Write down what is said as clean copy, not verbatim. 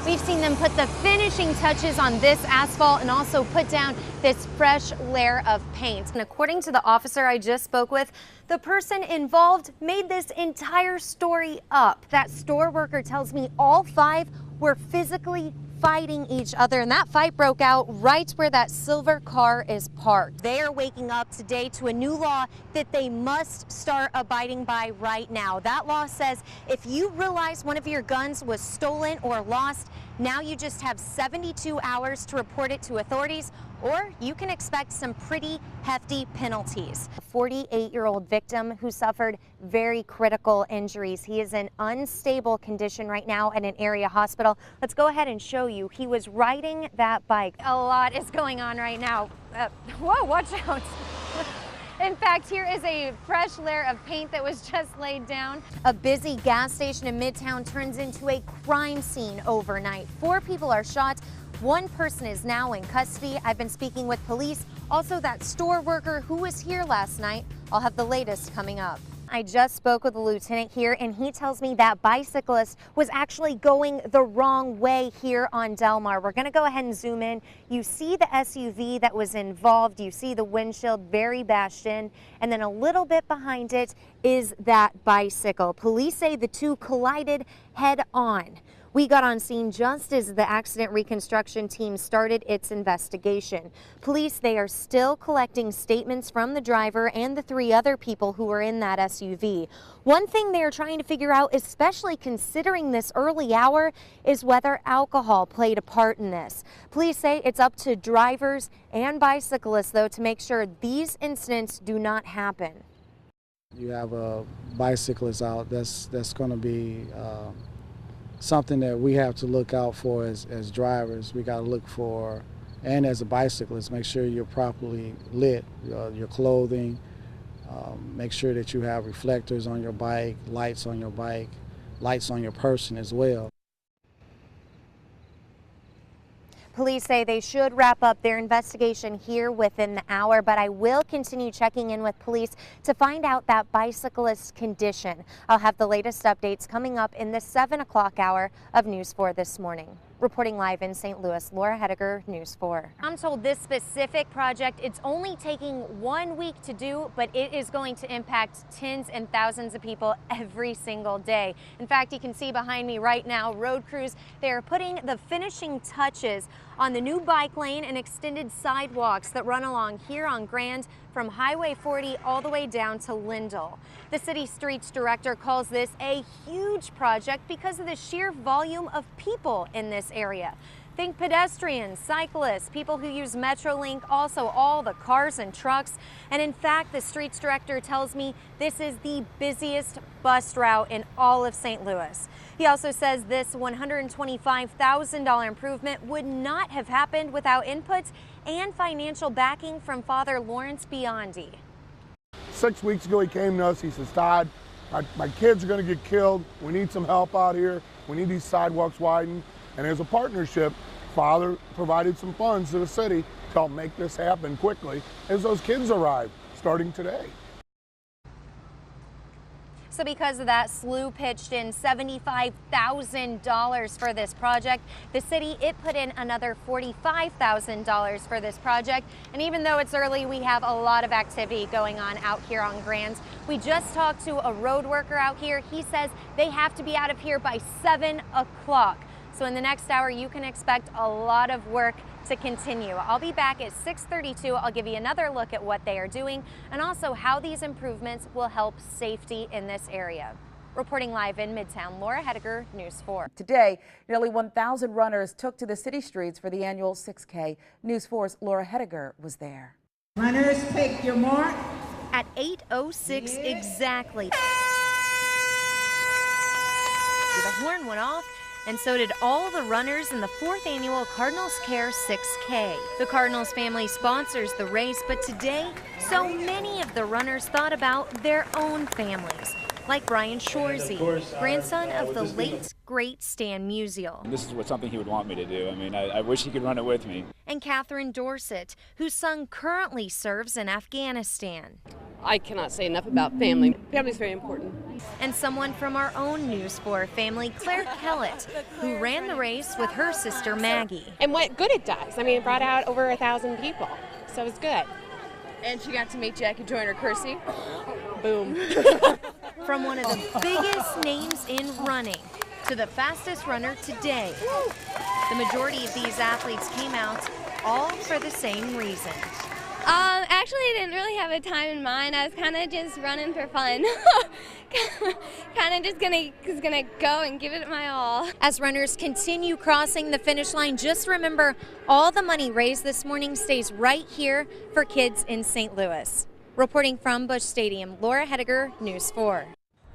We've seen them put the finishing touches on this asphalt and also put down this fresh layer of paint. And according to the officer I just spoke with, the person involved made this entire story up. That store worker tells me all 5 were physically fighting each other, and that fight broke out right where that silver car is parked. They are waking up today to a new law that they must start abiding by right now. That law says if you realize one of your guns was stolen or lost, now you just have 72 hours to report it to authorities, or you can expect some pretty hefty penalties. A 48-year-old victim who suffered very critical injuries. He is in unstable condition right now at an area hospital. Let's go ahead and show you. He was riding that bike. A lot is going on right now. Whoa, watch out. In fact, here is a fresh layer of paint that was just laid down. A busy gas station in Midtown turns into a crime scene overnight. 4 people are shot. 1 person is now in custody. I've been speaking with police. Also, that store worker who was here last night. I'll have the latest coming up. I just spoke with a lieutenant here, and he tells me that bicyclist was actually going the wrong way here on DELMAR. We're going to go ahead and zoom in. You see the SUV that was involved. You see the windshield very bashed in, and then a little bit behind it is that bicycle. Police say the 2 collided head on. We got on scene just as the accident reconstruction team started its investigation. Police, they are still collecting statements from the driver and the 3 other people who were in that SUV. One thing they are trying to figure out, especially considering this early hour, is whether alcohol played a part in this. Police say it's up to drivers and bicyclists, though, to make sure these incidents do not happen. You have a bicyclist out, that's going to be something that we have to look out for as drivers. We got to look for, and as a bicyclist, make sure you're properly lit, your clothing, make sure that you have reflectors on your bike, lights on your bike, lights on your person as well. Police say they should wrap up their investigation here within the hour, but I will continue checking in with police to find out that bicyclist's condition. I'll have the latest updates coming up in the 7 o'clock hour of News 4 this morning. Reporting live in St. Louis, Laura Hettiger, News 4. I'm told this specific project, it's only taking 1 week to do, but it is going to impact tens and thousands of people every single day. In fact, you can see behind me right now, road crews, they are putting the finishing touches on the new bike lane and extended sidewalks that run along here on Grand from Highway 40 all the way down to Lindell. The city streets director calls this a huge project because of the sheer volume of people in this area. Think pedestrians, cyclists, people who use Metrolink, also all the cars and trucks. And in fact, the streets director tells me this is the busiest bus route in all of St. Louis. He also says this $125,000 improvement would not have happened without inputs and financial backing from Father Lawrence Biondi. 6 weeks ago, he came to us. He says, Todd, my kids are going to get killed. We need some help out here. We need these sidewalks widened. And as a partnership, Father provided some funds to the city to help make this happen quickly as those kids arrive starting today. So because of that, SLU pitched in $75,000 for this project. The city, it put in another $45,000 for this project. And even though it's early, we have a lot of activity going on out here on Grand. We just talked to a road worker out here. He says they have to be out of here by 7 o'clock. So in the next hour, you can expect a lot of work to continue. I'll be back at 6:32. I'll give you another look at what they are doing and also how these improvements will help safety in this area. Reporting live in Midtown, Laura Hettiger, News 4. Today, nearly 1,000 runners took to the city streets for the annual 6K. News 4's Laura Hettiger was there. Runners, take your mark. At 8:06 exactly, the horn went off, and so did all the runners in the 4th annual Cardinals Care 6K. The Cardinals family sponsors the race, but today, so many of the runners thought about their own families. like Brian SCHWARZE, grandson of the late, great Stan Musial. This is something he would want me to do. I mean, I wish he could run it with me. And Catherine Dorsett, whose son currently serves in Afghanistan. I cannot say enough about family. Family's very important. And someone from our own News 4 family, KELLETT, who ran the race with her sister Maggie. And what good it does. I mean, it brought out over 1,000 people, so it's good. And she got to meet Jackie Joyner Kersey. Boom. From one of the biggest names in running to the fastest runner today, the majority of these athletes came out all for the same reason. Actually, I didn't really have a time in mind. I was kind of just running for fun. Kind of just gonna go and give it my all. As runners continue crossing the finish line, just remember all the money raised this morning stays right here for kids in St. Louis. Reporting from Busch Stadium, Laura Hettiger, News 4.